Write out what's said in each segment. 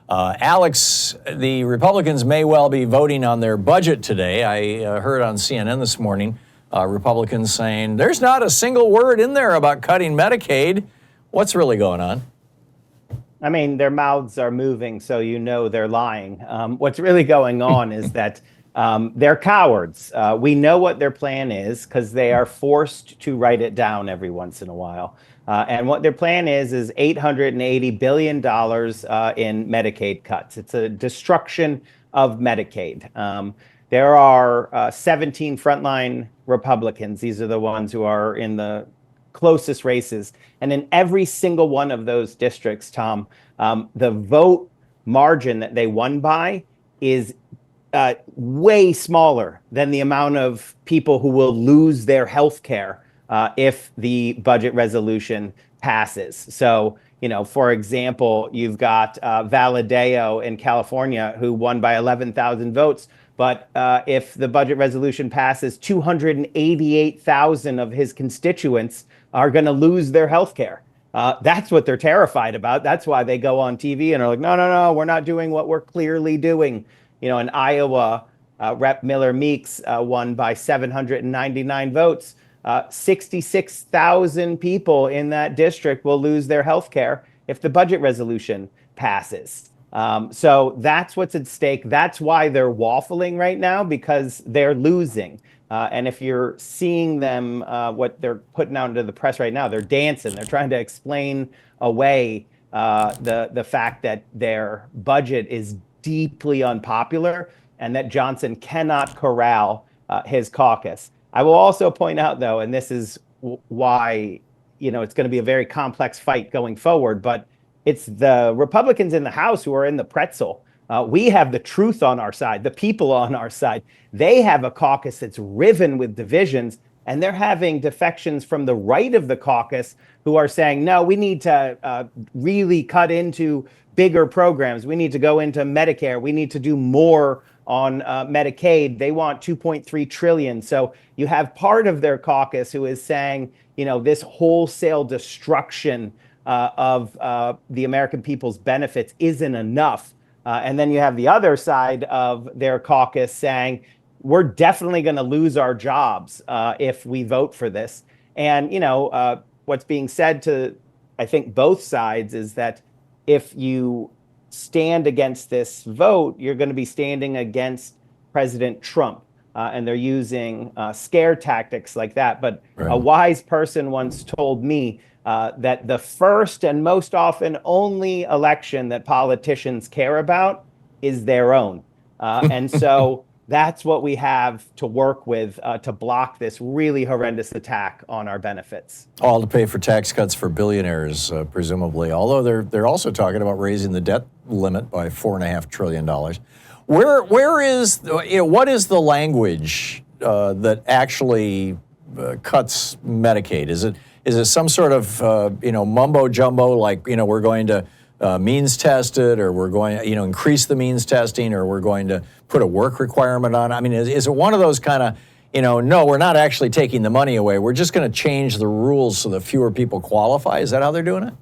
Alex, the Republicans may well be voting on their budget today. I heard on CNN this morning Republicans saying there's not a single word in there about cutting Medicaid. What's really going on? I mean, their mouths are moving, so you know they're lying. What's really going on is that they're cowards. We know what their plan is because they are forced to write it down every once in a while. And what their plan is $880 billion in Medicaid cuts. It's a destruction of Medicaid. There are 17 frontline Republicans. These are the ones who are in the closest races. And in every single one of those districts, Tom, the vote margin that they won by is way smaller than the amount of people who will lose their health care if the budget resolution passes. So, you know, for example, you've got Valadeo in California who won by 11,000 votes. But if the budget resolution passes, 288,000 of his constituents are going to lose their health care. That's what they're terrified about. That's why they go on TV and are like, no, we're not doing what we're clearly doing. You know, in Iowa, Rep. Miller Meeks won by 799 votes. 66,000 people in that district will lose their health care if the budget resolution passes. So that's what's at stake. That's why they're waffling right now, because they're losing. And if you're seeing them, what they're putting out into the press right now, they're dancing. They're trying to explain away the fact that their budget is deeply unpopular and that Johnson cannot corral his caucus. I will also point out, though, and this is why, you know, it's going to be a very complex fight going forward, but it's the Republicans in the House who are in the pretzel. We have the truth on our side, the people on our side. They have a caucus that's riven with divisions, and they're having defections from the right of the caucus who are saying, no, we need to really cut into bigger programs. We need to go into Medicare. We need to do more on Medicaid. They want 2.3 trillion. So you have part of their caucus who is saying, you know, this wholesale destruction of the American people's benefits isn't enough. And then you have the other side of their caucus saying, we're definitely going to lose our jobs if we vote for this. And, you know, what's being said to, I think, both sides is that if you stand against this vote, you're going to be standing against President Trump. And they're using scare tactics like that. But right. A wise person once told me that the first and most often only election that politicians care about is their own. And so that's what we have to work with to block this really horrendous attack on our benefits. All to pay for tax cuts for billionaires, presumably, although they're also talking about raising the debt limit by $4.5 trillion. Where is, you know, what is the language that actually cuts Medicaid? Is it some sort of, you know, mumbo jumbo, like, you know, we're going to means test it, or we're going to, you know, increase the means testing, or we're going to put a work requirement on it? I mean, is it one of those kind of, you know, no, we're not actually taking the money away. We're just going to change the rules so that fewer people qualify? Is that how they're doing it?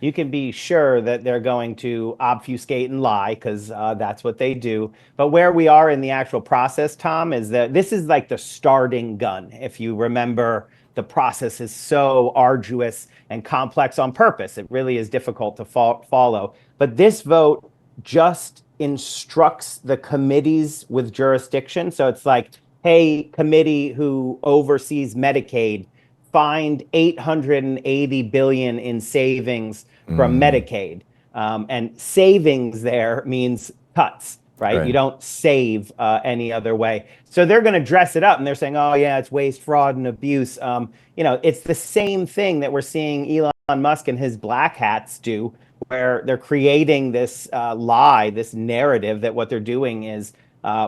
You can be sure that they're going to obfuscate and lie, because that's what they do. But where we are in the actual process, Tom, is that this is like the starting gun. If you remember, the process is so arduous and complex on purpose. It really is difficult to follow. But this vote just instructs the committees with jurisdiction. So it's like, hey, committee who oversees Medicaid, find $880 billion in savings from Medicaid. And savings there means cuts, right? You don't save any other way. So they're going to dress it up, and they're saying, oh, yeah, it's waste, fraud, and abuse. You know, it's the same thing that we're seeing Elon Musk and his black hats do, where they're creating this lie, this narrative that what they're doing is,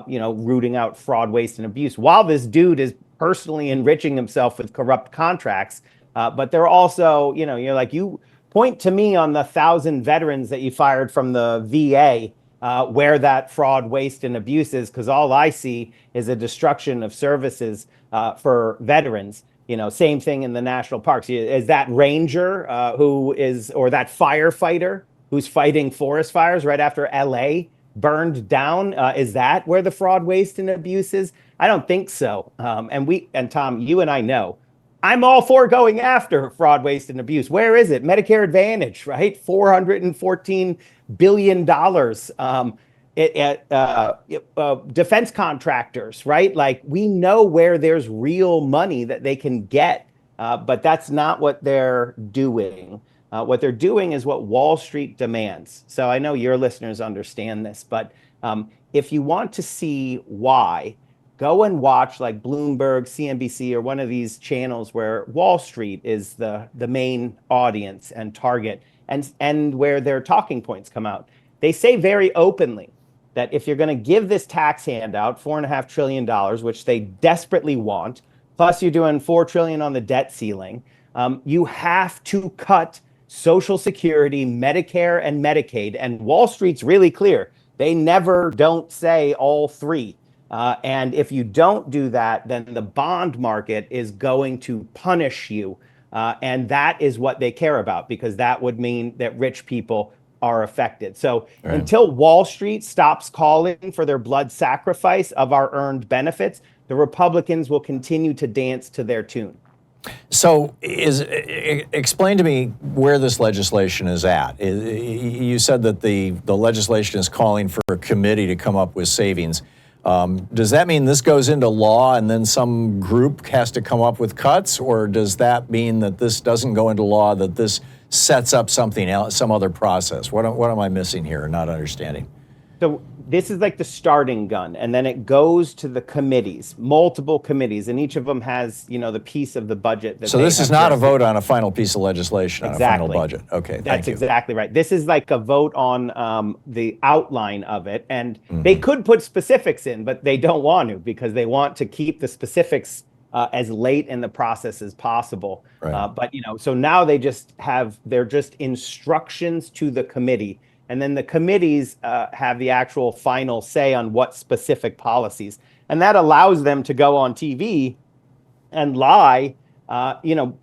you know, rooting out fraud, waste, and abuse, while this dude is personally enriching himself with corrupt contracts. But they're also, you know, you're like, you point to me on the 1,000 veterans that you fired from the VA where that fraud, waste, and abuse is, because all I see is a destruction of services for veterans. You know, same thing in the national parks. Is that ranger who is, or that firefighter who's fighting forest fires right after LA burned down. Is that where the fraud, waste, and abuse is? I don't think so. And Thom, you and I know I'm all for going after fraud, waste, and abuse. Where is it? Medicare Advantage, right? $414 billion. Defense contractors, right? Like, we know where there's real money that they can get, but that's not what they're doing. What they're doing is what Wall Street demands. So I know your listeners understand this, but if you want to see why, go and watch like Bloomberg, CNBC, or one of these channels where Wall Street is the main audience and target, and where their talking points come out. They say very openly that if you're going to give this tax handout, $4.5 trillion, which they desperately want, plus you're doing $4 trillion on the debt ceiling, you have to cut Social Security, Medicare, and Medicaid. And Wall Street's really clear. They never don't say all three. And if you don't do that, then the bond market is going to punish you. And that is what they care about, because that would mean that rich people are affected. So until Wall Street stops calling for their blood sacrifice of our earned benefits, the Republicans will continue to dance to their tune. So explain to me where this legislation is at. You said that the legislation is calling for a committee to come up with savings. Does that mean this goes into law and then some group has to come up with cuts? Or does that mean that this doesn't go into law, that this sets up something else, some other process? What am I missing here, not understanding? So this is like the starting gun, and then it goes to the committees, multiple committees, and each of them has, the piece of the budget. So this is not a vote on a final piece of legislation, on a final budget. Okay, thank you. That's exactly right. This is like a vote on the outline of it, and they could put specifics in, but they don't want to, because they want to keep the specifics as late in the process as possible. Right. But so now they're just instructions to the committee. And then the committees have the actual final say on what specific policies. And that allows them to go on TV and lie,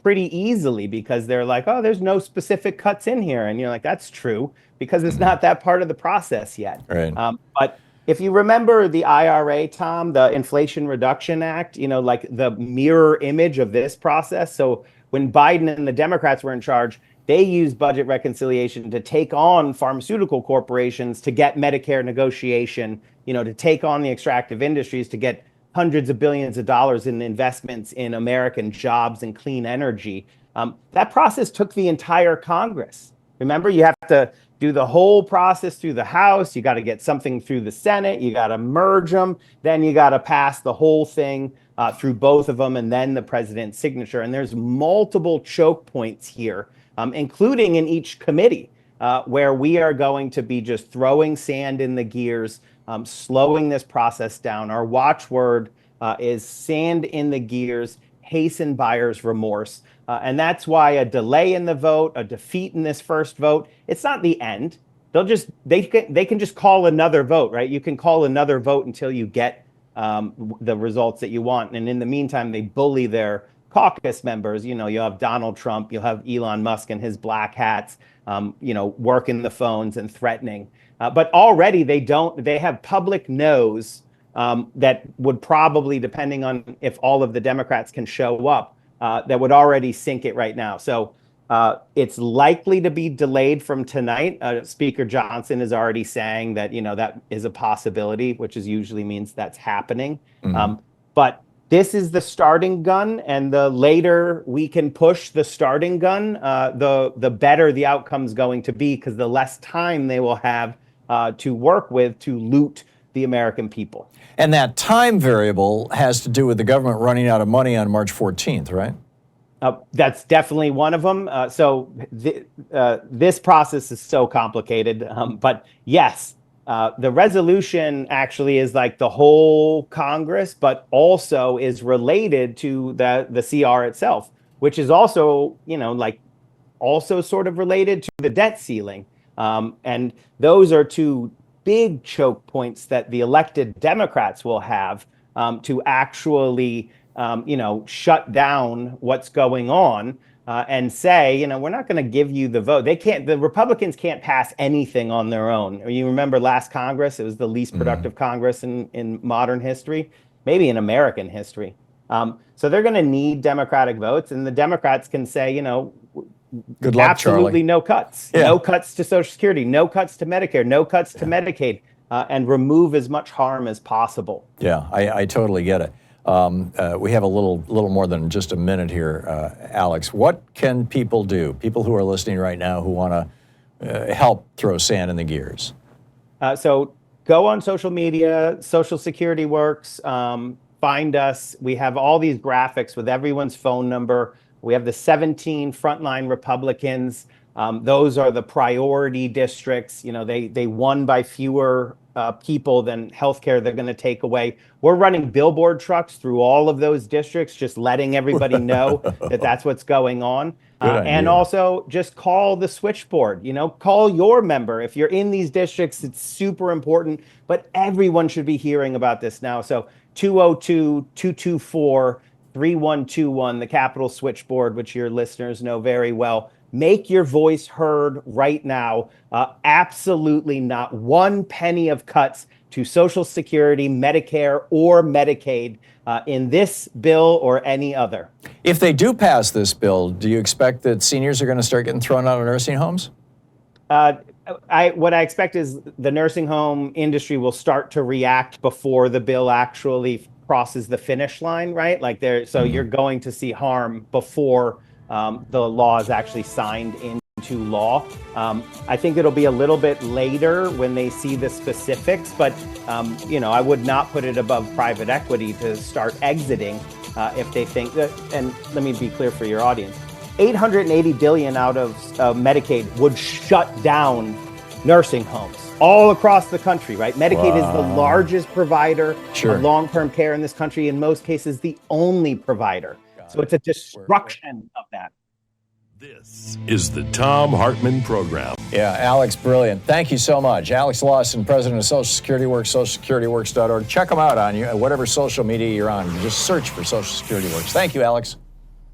pretty easily, because they're like, oh, there's no specific cuts in here. And you're like, that's true, because it's not that part of the process yet. Right. But if you remember the IRA, Thom, the Inflation Reduction Act, like the mirror image of this process. So when Biden and the Democrats were in charge, they used budget reconciliation to take on pharmaceutical corporations to get Medicare negotiation, to take on the extractive industries, to get hundreds of billions of dollars in investments in American jobs and clean energy. That process took the entire Congress. Remember, you have to do the whole process through the House. You got to get something through the Senate. You got to merge them. Then you got to pass the whole thing through both of them, and then the president's signature. And there's multiple choke points here, including in each committee, where we are going to be just throwing sand in the gears, slowing this process down. Our watchword is sand in the gears, hasten buyer's remorse. And that's why a delay in the vote, a defeat in this first vote, it's not the end. They can just call another vote, right? You can call another vote until you get the results that you want. And in the meantime, they bully their caucus members. You'll have Donald Trump, you'll have Elon Musk and his black hats, working the phones and threatening. But already they have public no's that would probably, depending on if all of the Democrats can show up, that would already sink it right now. So it's likely to be delayed from tonight. Speaker Johnson is already saying that, that is a possibility, which usually means that's happening. But this is the starting gun, and the later we can push the starting gun, the better the outcome's going to be, because the less time they will have to work with to loot the American people. And that time variable has to do with the government running out of money on March 14th, right? That's definitely one of them. So this process is so complicated. But yes, the resolution actually is like the whole Congress, but also is related to the CR itself, which is also, also sort of related to the debt ceiling. And those are two big choke points that the elected Democrats will have to actually shut down what's going on. and say, we're not going to give you the vote. The Republicans can't pass anything on their own. You remember last Congress, it was the least productive Congress in modern history, maybe in American history. So they're going to need Democratic votes, and the Democrats can say, good luck, absolutely Charlie. no cuts, no cuts to Social Security, no cuts to Medicare, no cuts to Medicaid, and remove as much harm as possible. Yeah, I totally get it. We have a little more than just a minute here, Alex. What can people do? People who are listening right now who want to help throw sand in the gears. So go on social media. Social Security Works. Find us. We have all these graphics with everyone's phone number. We have the 17 frontline Republicans. Those are the priority districts. They won by fewer people than healthcare they're going to take away. We're running billboard trucks through all of those districts, just letting everybody know that that's what's going on. And also just call the switchboard, call your member. If you're in these districts, it's super important, but everyone should be hearing about this now. So 202-224-3121, the Capitol switchboard, which your listeners know very well. Make your voice heard right now. Absolutely not one penny of cuts to Social Security, Medicare, or Medicaid in this bill or any other. If they do pass this bill, do you expect that seniors are going to start getting thrown out of nursing homes? What I expect is the nursing home industry will start to react before the bill actually crosses the finish line, right? So you're going to see harm before the law is actually signed into law. I think it'll be a little bit later when they see the specifics, but I would not put it above private equity to start exiting if they think that. And let me be clear for your audience: $880 billion out of Medicaid would shut down nursing homes all across the country, right? Medicaid is the largest provider of long-term care in this country, in most cases the only provider. So it's a destruction of that. This is the Thom Hartmann Program. Yeah, Alex, brilliant. Thank you so much. Alex Lawson, president of Social Security Works, socialsecurityworks.org. Check them out on whatever social media you're on. Just search for Social Security Works. Thank you, Alex.